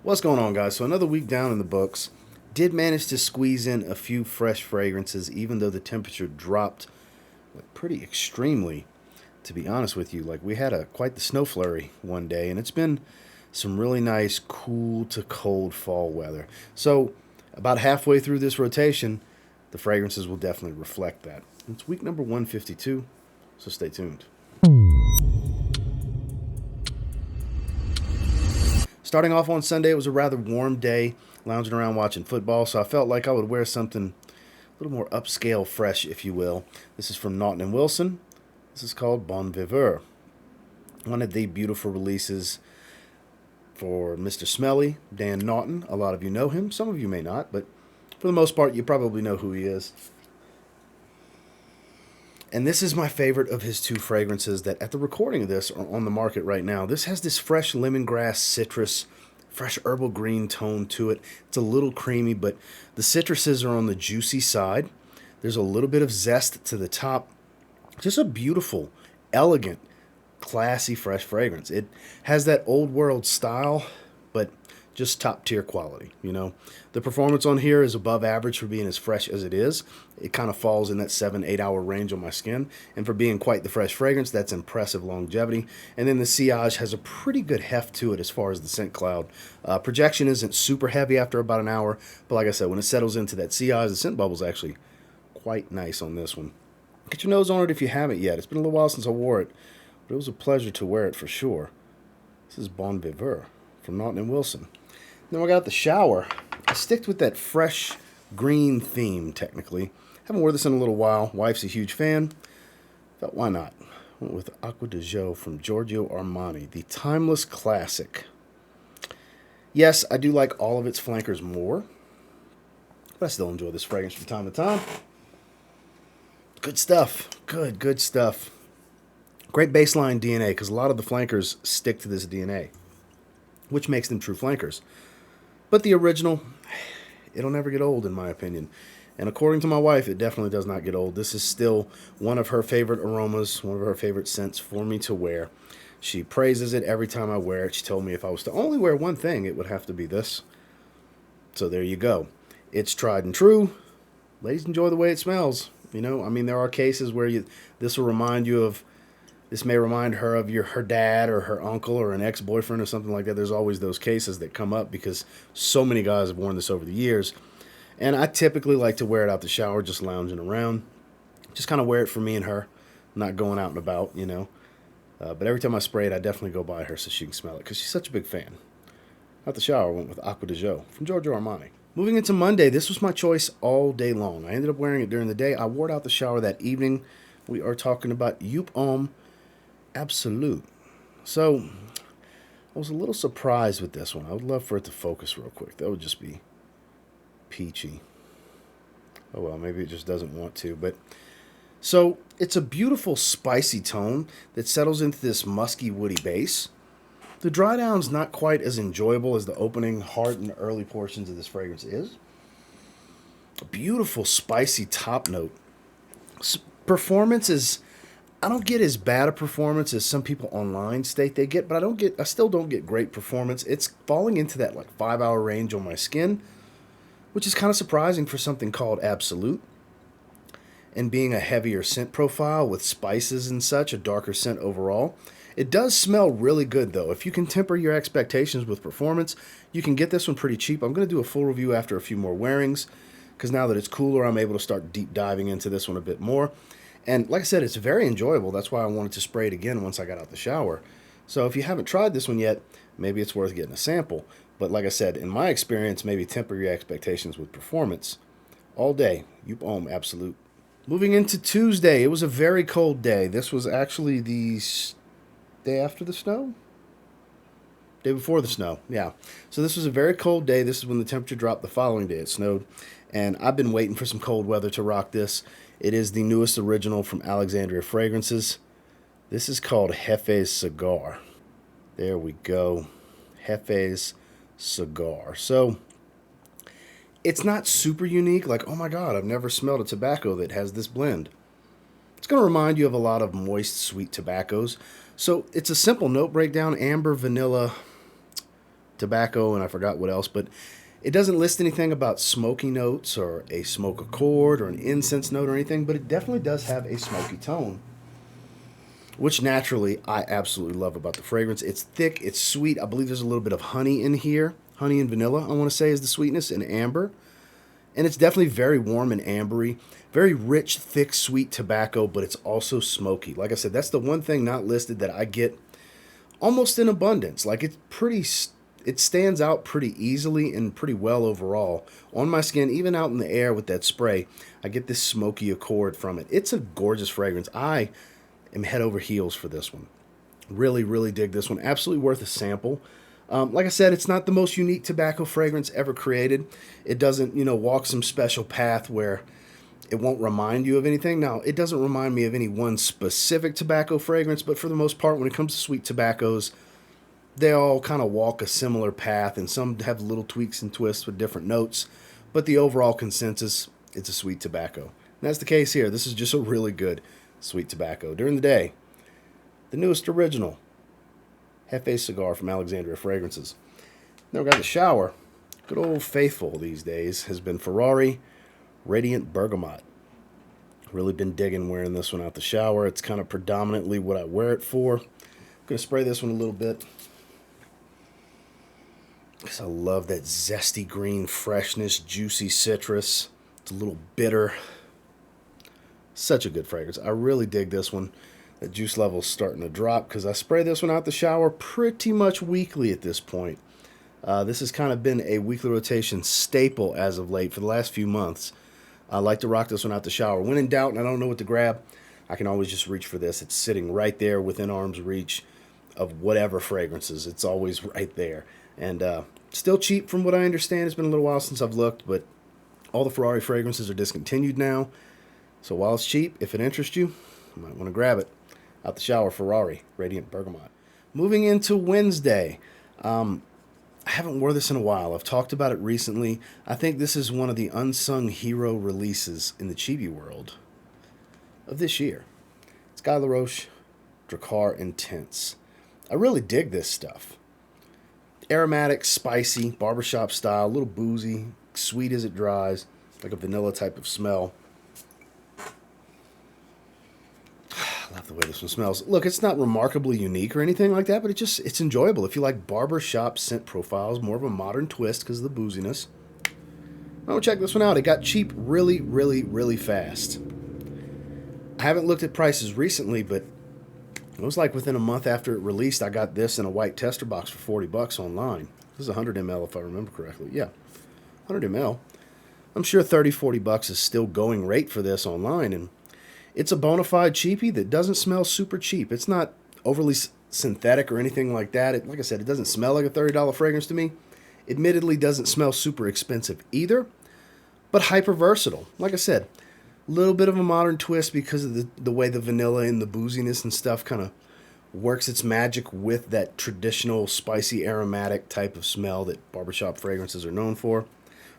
What's going on, guys? So another week down in the books. Did manage to squeeze in a few fresh fragrances, even though the temperature dropped pretty extremely. To be honest with you, we had quite the snow flurry one day, and it's been some really nice, cool to cold fall weather. So about halfway through this rotation, the fragrances will definitely reflect that. It's week number 152, so stay tuned. Starting off on Sunday, it was a rather warm day, lounging around watching football, so I felt like I would wear something a little more upscale fresh, if you will. This is from Naughton and Wilson. This is called Bon Viveur. One of the beautiful releases for Mr. Smelly, Dan Naughton. A lot of you know him. Some of you may not, but for the most part, you probably know who he is. And this is my favorite of his two fragrances that at the recording of this are on the market right now. This has this fresh lemongrass citrus, fresh herbal green tone to it. It's a little creamy, but the citruses are on the juicy side. There's a little bit of zest to the top. Just a beautiful, elegant, classy, fresh fragrance. It has that old world style, but just top tier quality, you know. The performance on here is above average for being as fresh as it is. It kind of falls in that 7-8 hour range on my skin. And for being quite the fresh fragrance, that's impressive longevity. And then the sillage has a pretty good heft to it as far as the scent cloud. Projection isn't super heavy after about an hour, but like I said, when it settles into that sillage, the scent bubble's actually quite nice on this one. Get your nose on it if you haven't yet. It's been a little while since I wore it, but it was a pleasure to wear it for sure. This is Bon Viveur from Naughton and Wilson. Then I got the shower. I sticked with that fresh green theme, technically. Haven't worn this in a little while. Wife's a huge fan. Thought, why not? Went with Acqua from Giorgio Armani, the timeless classic. Yes, I do like all of its flankers more, but I still enjoy this fragrance from time to time. Good stuff. Good stuff. Great baseline DNA, because a lot of the flankers stick to this DNA, which makes them true flankers. But the original, it'll never get old, in my opinion. And according to my wife, it definitely does not get old. This is still one of her favorite aromas, one of her favorite scents for me to wear. She praises it every time I wear it. She told me if I was to only wear one thing, it would have to be this. So there you go. It's tried and true. Ladies enjoy the way it smells. You know, I mean, there are cases where this will remind you of, this may remind her of her dad or her uncle or an ex-boyfriend or something like that. There's always those cases that come up because so many guys have worn this over the years. And I typically like to wear it out the shower, just lounging around. Just kind of wear it for me and her. I'm not going out and about, you know. But every time I spray it, I definitely go by her so she can smell it because she's such a big fan. Out the shower, I went with Acqua from Giorgio Armani. Moving into Monday, this was my choice all day long. I ended up wearing it during the day. I wore it out the shower that evening. We are talking about Homme Absolute. So, I was a little surprised with this one. I would love for it to focus real quick. That would just be peachy. Oh well, maybe it just doesn't want to. But so, it's a beautiful spicy tone that settles into this musky, woody base. The dry down's not quite as enjoyable as the opening, heart, and early portions of this fragrance is. A beautiful, spicy top note. Performance is, I don't get as bad a performance as some people online state they get, but I still don't get great performance. It's falling into that 5 hour range on my skin, which is kind of surprising for something called Absolute. And being a heavier scent profile with spices and such, a darker scent overall. It does smell really good though. If you can temper your expectations with performance, you can get this one pretty cheap. I'm going to do a full review after a few more wearings, because now that it's cooler, I'm able to start deep diving into this one a bit more. And like I said, it's very enjoyable. That's why I wanted to spray it again once I got out the shower. So if you haven't tried this one yet, maybe it's worth getting a sample. But like I said, in my experience, maybe temper your expectations with performance. All day, Homme Absolute. Moving into Tuesday, it was a very cold day. This was actually the day after the snow? Day before the snow, yeah. So this was a very cold day. This is when the temperature dropped the following day. It snowed. And I've been waiting for some cold weather to rock this. It is the newest original from Alexandria Fragrances. This is called HAFEZ'S Cigar. There we go. HAFEZ'S Cigar. So, it's not super unique. Like, oh my God, I've never smelled a tobacco that has this blend. It's going to remind you of a lot of moist, sweet tobaccos. So, it's a simple note breakdown. Amber, vanilla, tobacco, and I forgot what else, but it doesn't list anything about smoky notes or a smoke accord or an incense note or anything, but it definitely does have a smoky tone, which naturally I absolutely love about the fragrance. It's thick, it's sweet. I believe there's a little bit of honey in here. Honey and vanilla, I want to say, is the sweetness, and amber. And it's definitely very warm and ambery. Very rich, thick, sweet tobacco, but it's also smoky. Like I said, that's the one thing not listed that I get almost in abundance. Like it stands out pretty easily and pretty well overall. On my skin, even out in the air with that spray, I get this smoky accord from it. It's a gorgeous fragrance. I am head over heels for this one. Really, really dig this one. Absolutely worth a sample. Like I said, it's not the most unique tobacco fragrance ever created. It doesn't, walk some special path where it won't remind you of anything. Now, it doesn't remind me of any one specific tobacco fragrance, but for the most part, when it comes to sweet tobaccos, they all kind of walk a similar path, and some have little tweaks and twists with different notes, but the overall consensus, it's a sweet tobacco. And that's the case here. This is just a really good sweet tobacco. During the day, the newest original, HAFEZ'S cigar from Alexandria Fragrances. Now we got the shower. Good old faithful these days has been Ferrari Radiant Bergamot. Really been digging wearing this one out the shower. It's kind of predominantly what I wear it for. I'm going to spray this one a little bit, because I love that zesty green freshness, juicy citrus. It's a little bitter. Such a good fragrance. I really dig this one. That juice level is starting to drop because I spray this one out the shower pretty much weekly at this point. This has kind of been a weekly rotation staple as of late for the last few months. I like to rock this one out the shower. When in doubt and I don't know what to grab, I can always just reach for this. It's sitting right there within arm's reach of whatever fragrances. It's always right there. And still cheap from what I understand. It's been a little while since I've looked, but all the Ferrari fragrances are discontinued now. So while it's cheap, if it interests you, you might want to grab it. Out the shower, Ferrari Radiant Bergamot. Moving into Wednesday. I haven't worn this in a while. I've talked about it recently. I think this is one of the unsung hero releases in the chibi world of this year. It's got Laroche, Drakkar Intense. I really dig this stuff. Aromatic, spicy, barbershop style, a little boozy, sweet as it dries, like a vanilla type of smell. I love the way this one smells. Look, it's not remarkably unique or anything like that, but it's enjoyable. If you like barbershop scent profiles, more of a modern twist because of the booziness. Oh, check this one out. It got cheap really, really, really fast. I haven't looked at prices recently, but it was like within a month after it released, I got this in a white tester box for $40 online. This is 100 ml if I remember correctly. Yeah, 100 ml. I'm sure $30-40 is still going rate for this online, and it's a bona fide cheapie that doesn't smell super cheap. It's not overly synthetic or anything like that. Like I said, it doesn't smell like a $30 fragrance to me. Admittedly, doesn't smell super expensive either, but hyper versatile. Like I said, a little bit of a modern twist because of the way the vanilla and the booziness and stuff kind of works its magic with that traditional spicy aromatic type of smell that barbershop fragrances are known for.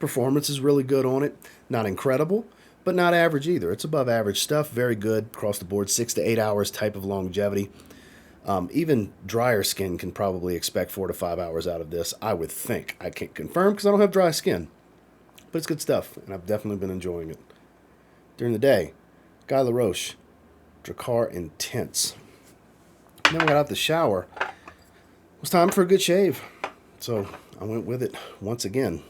Performance is really good on it. Not incredible, but not average either. It's above average stuff. Very good across the board. 6 to 8 hours type of longevity. Even drier skin can probably expect 4 to 5 hours out of this, I would think. I can't confirm because I don't have dry skin. But it's good stuff, and I've definitely been enjoying it. During the day, Guy Laroche, Drakkar Intense. Then I got out the shower. It was time for a good shave. So I went with it once again.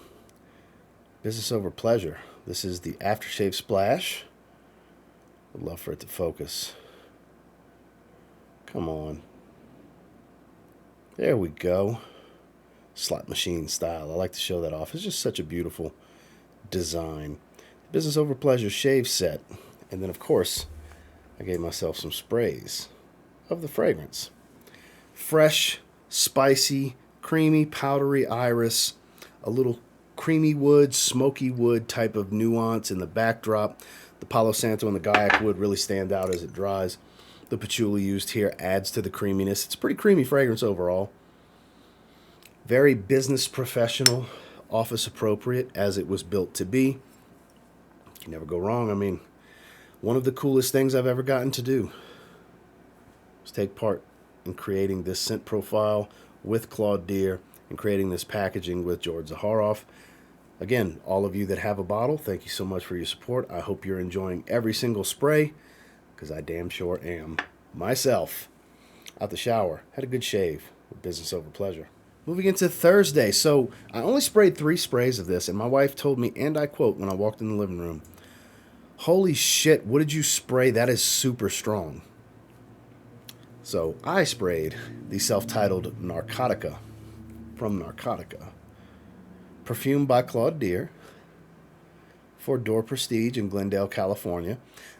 Business over pleasure. This is the aftershave splash. I'd love for it to focus. Come on. There we go. Slot machine style. I like to show that off. It's just such a beautiful design. Business over pleasure shave set. And then, of course, I gave myself some sprays of the fragrance. Fresh, spicy, creamy, powdery iris. A little creamy wood, smoky wood type of nuance in the backdrop. The Palo Santo and the Gaiac wood really stand out as it dries. The patchouli used here adds to the creaminess. It's a pretty creamy fragrance overall. Very business professional, office appropriate as it was built to be. You can never go wrong. I mean, one of the coolest things I've ever gotten to do was take part in creating this scent profile with Claude Deer in creating this packaging with George Zaharoff. Again, all of you that have a bottle, thank you so much for your support. I hope you're enjoying every single spray, because I damn sure am. Myself, out the shower, had a good shave with business over pleasure. Moving into Thursday. So I only sprayed 3 sprays of this, and my wife told me, and I quote when I walked in the living room, "Holy shit, what did you spray? That is super strong." So I sprayed the self-titled Narcotica from Narcotica. Perfumed by Claude Deer for Door Prestige in Glendale, California.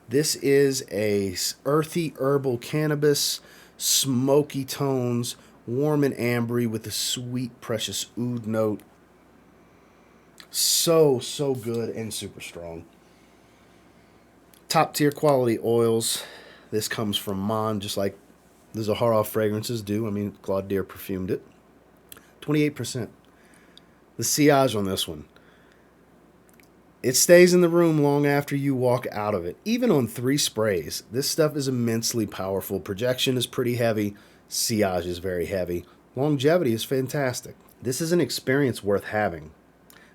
This is a earthy herbal cannabis, smoky tones, warm and ambery with a sweet, precious oud note. So good and super strong. Top tier quality oils. This comes from Mon, just like the Zaharoff fragrances do. I mean, Claude Deer perfumed it. 28%. The sillage on this one. It stays in the room long after you walk out of it. Even on 3 sprays, this stuff is immensely powerful. Projection is pretty heavy. Sillage is very heavy. Longevity is fantastic. This is an experience worth having.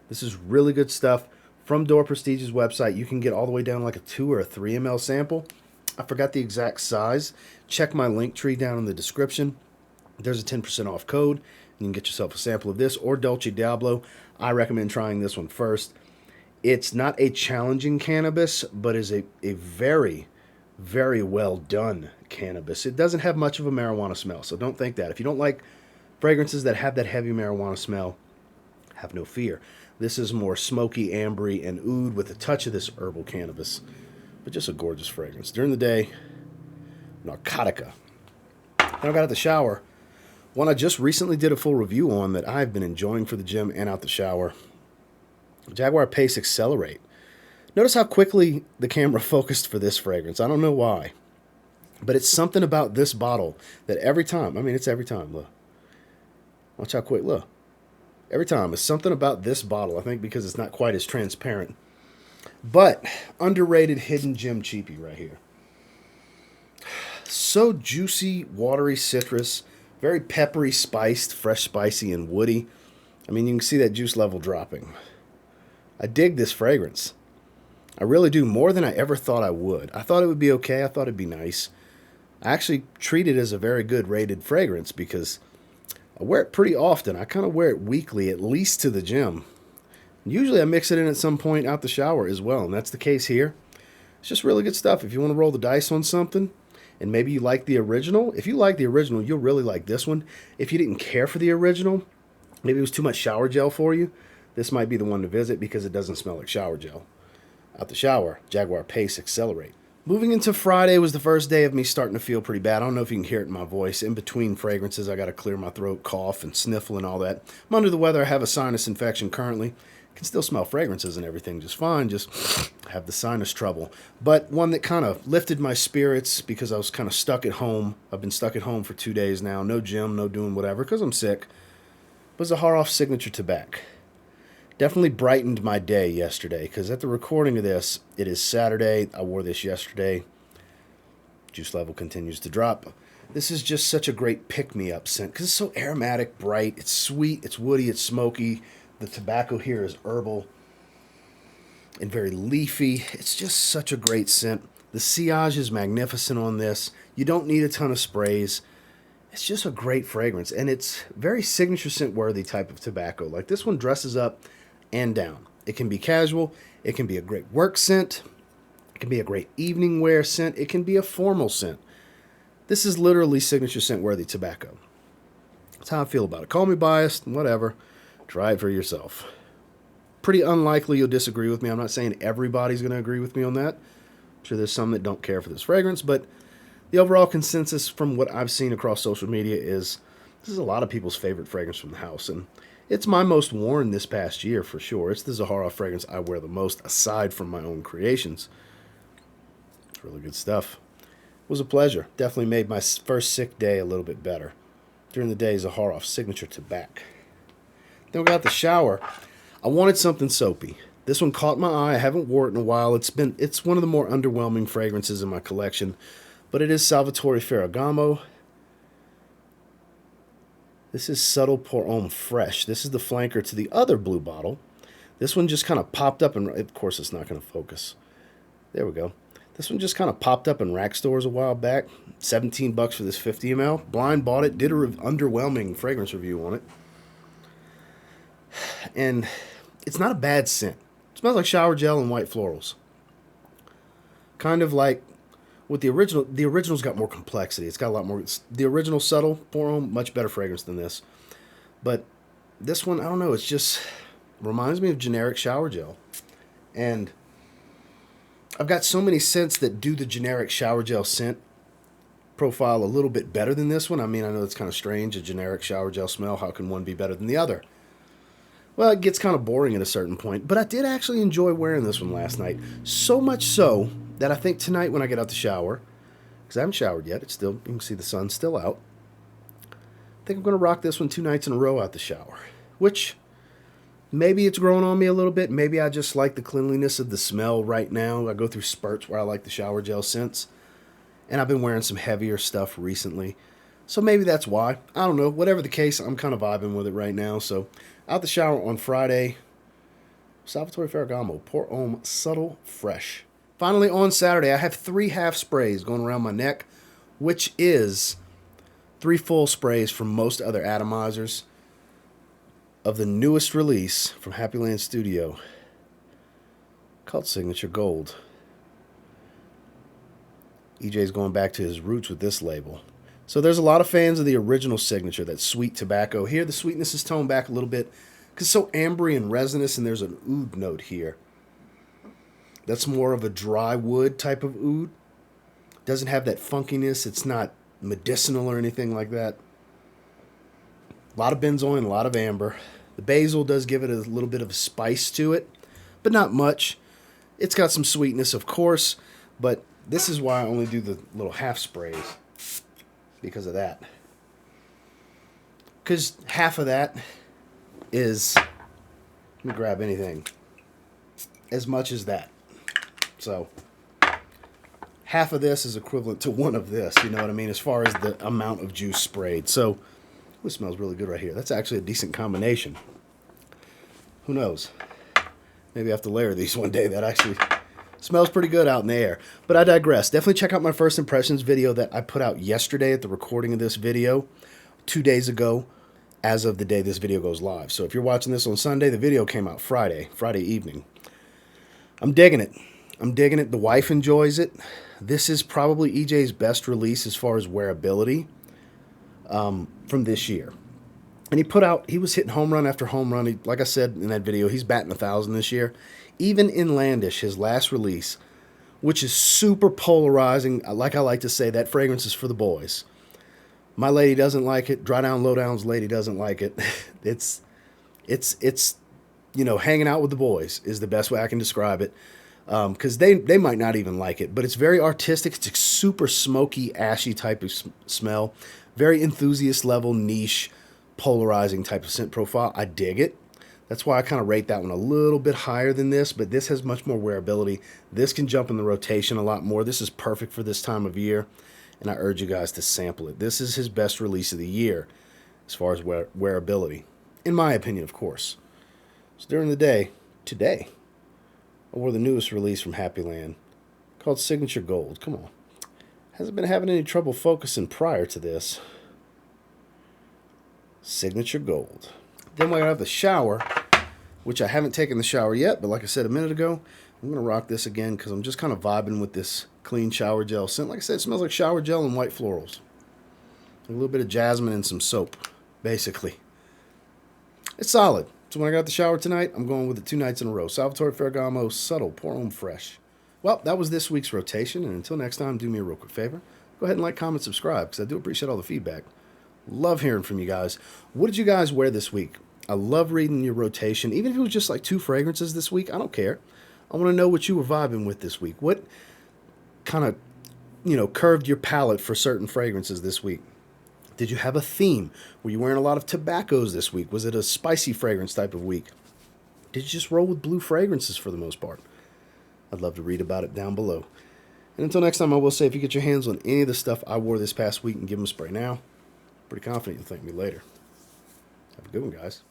This is really good stuff. From Door Prestige's website, you can get all the way down to like a 2 or a 3 ml sample. I forgot the exact size. Check my link tree down in the description. There's a 10% off code. You can get yourself a sample of this or Dolce Diablo. I recommend trying this one first. It's not a challenging cannabis, but is a very, very well done cannabis. It doesn't have much of a marijuana smell, so don't think that. If you don't like fragrances that have that heavy marijuana smell, have no fear. This is more smoky, ambery, and oud with a touch of this herbal cannabis. But just a gorgeous fragrance. During the day, Narcotica. Then I got out the shower. One I just recently did a full review on that I've been enjoying for the gym and out the shower. Jaguar Pace Accelerate. Notice how quickly the camera focused for this fragrance. I don't know why. But it's something about this bottle that every time, I mean, it's every time, look. Watch how quick, look. Every time. It's something about this bottle, I think because it's not quite as transparent. But underrated hidden gem cheapie right here. So juicy, watery citrus, very peppery, spiced, fresh, spicy, and woody. I mean, you can see that juice level dropping. I dig this fragrance. I really do, more than I ever thought I would. I thought it would be okay. I thought it'd be nice. I actually treat it as a very good rated fragrance because I wear it pretty often. I kind of wear it weekly, at least to the gym. Usually I mix it in at some point out the shower as well, and that's the case here. It's just really good stuff. If you want to roll the dice on something, and maybe you like the original, if you like the original, you'll really like this one. If you didn't care for the original, maybe it was too much shower gel for you, this might be the one to visit because it doesn't smell like shower gel. Out the shower, Jaguar Pace Accelerate. Moving into Friday was the first day of me starting to feel pretty bad. I don't know if you can hear it in my voice. In between fragrances, I got to clear my throat, cough, and sniffle and all that. I'm under the weather. I have a sinus infection currently. Can still smell fragrances and everything just fine. Just have the sinus trouble. But one that kind of lifted my spirits because I was kind of stuck at home. I've been stuck at home for 2 days now. No gym, no doing whatever because I'm sick. Was Zaharoff Signature TABAC. Definitely brightened my day yesterday because at the recording of this, it is Saturday. I wore this yesterday. Juice level continues to drop. This is just such a great pick-me-up scent because it's so aromatic, bright. It's sweet, it's woody, it's smoky. The tobacco here is herbal and very leafy. It's just such a great scent. The sillage is magnificent on this. You don't need a ton of sprays. It's just a great fragrance, and it's very signature scent-worthy type of tobacco. Like this one dresses up and down. It can be casual. It can be a great work scent. It can be a great evening wear scent. It can be a formal scent. This is literally signature scent-worthy tobacco. That's how I feel about it. Call me biased, whatever. Try it for yourself. Pretty unlikely you'll disagree with me. I'm not saying everybody's going to agree with me on that. I'm sure there's some that don't care for this fragrance, but the overall consensus from what I've seen across social media is this is a lot of people's favorite fragrance from the house, and it's my most worn this past year for sure. It's the Zaharoff fragrance I wear the most aside from my own creations. It's really good stuff. It was a pleasure. Definitely made my first sick day a little bit better. During the day, Zaharoff Signature TABAC. Then we got the shower. I wanted something soapy. This one caught my eye. I haven't worn it in a while. It's one of the more underwhelming fragrances in my collection, but it is Salvatore Ferragamo. This is Subtle Pour Homme Fresh. This is the flanker to the other blue bottle. This one just kind of popped up, and of course it's not going to focus. There we go. This one just kind of popped up in rack stores a while back. $17 for this 50 ml. Blind bought it, did an underwhelming fragrance review on it. And it's not a bad scent. It smells like shower gel and white florals. Kind of like with the original. The original's got more complexity. It's got a lot more. The original Subtle Pour Homme, much better fragrance than this. But this one, I don't know, it's just reminds me of generic shower gel. And I've got so many scents that do the generic shower gel scent profile a little bit better than this one. I mean, I know it's kind of strange, a generic shower gel smell. How can one be better than the other? Well, it gets kind of boring at a certain point. But I did actually enjoy wearing this one last night. So much so that I think tonight when I get out the shower, because I haven't showered yet, it's still, you can see the sun's still out. I think I'm going to rock this one 2 nights in a row out the shower. Which, maybe it's growing on me a little bit. Maybe I just like the cleanliness of the smell right now. I go through spurts where I like the shower gel scents. And I've been wearing some heavier stuff recently. So maybe that's why. I don't know. Whatever the case, I'm kind of vibing with it right now. So, out the shower on Friday. Salvatore Ferragamo, Pour Homme Subtle Fresh. Finally, on Saturday, I have 3 half sprays going around my neck, which is 3 full sprays from most other atomizers of the newest release from HAPPYLAND Studio called Signature Gold. EJ's going back to his roots with this label. So there's a lot of fans of the original Signature, that sweet tobacco. Here, the sweetness is toned back a little bit because it's so ambery and resinous, and there's an oud note here. That's more of a dry wood type of oud. Doesn't have that funkiness. It's not medicinal or anything like that. A lot of benzoin, a lot of amber. The basil does give it a little bit of a spice to it, but not much. It's got some sweetness, of course, but this is why I only do the little half sprays. Because of that. Because half of that is, let me grab anything, as much as that. So, half of this is equivalent to one of this, you know what I mean, as far as the amount of juice sprayed. So, this smells really good right here. That's actually a decent combination. Who knows? Maybe I have to layer these one day. That actually smells pretty good out in the air. But I digress. Definitely check out my first impressions video that I put out yesterday at the recording of this video, 2 days ago, as of the day this video goes live. So if you're watching this on Sunday, the video came out Friday evening. I'm digging it. I'm digging it. The wife enjoys it. This is probably EJ's best release as far as wearability from this year. And he was hitting home run after home run. Like I said in that video, he's batting 1,000 this year. Even Inlandish, his last release, which is super polarizing, like I like to say, that fragrance is for the boys. My lady doesn't like it. Dry Down Low Down's lady doesn't like it. It's you know, hanging out with the boys is the best way I can describe it. Because they might not even like it, but it's very artistic. It's a super smoky, ashy type of smell. Very enthusiast level, niche, polarizing type of scent profile. I dig it. That's why I kind of rate that one a little bit higher than this, but this has much more wearability. This can jump in the rotation a lot more. This is perfect for this time of year, and I urge you guys to sample it. This is his best release of the year as far as wearability, in my opinion, of course. So during the day, today, I wore the newest release from HAPPYLAND called Signature Gold. Come on. Hasn't been having any trouble focusing prior to this. Signature Gold. Then when I have the shower, which I haven't taken the shower yet, but like I said a minute ago, I'm going to rock this again because I'm just kind of vibing with this clean shower gel scent. Like I said, it smells like shower gel and white florals. A little bit of jasmine and some soap, basically. It's solid. So when I got the shower tonight, I'm going with it 2 nights in a row. Salvatore Ferragamo Subtle Pour Homme Fresh. Well, that was this week's rotation, and until next time, do me a real quick favor. Go ahead and like, comment, subscribe, because I do appreciate all the feedback. Love hearing from you guys. What did you guys wear this week? I love reading your rotation. Even if it was just like 2 fragrances this week, I don't care. I want to know what you were vibing with this week. What kind of, curved your palate for certain fragrances this week? Did you have a theme? Were you wearing a lot of tobaccos this week? Was it a spicy fragrance type of week? Did you just roll with blue fragrances for the most part? I'd love to read about it down below. And until next time, I will say, if you get your hands on any of the stuff I wore this past week and give them a spray now, pretty confident you'll thank me later. Have a good one, guys.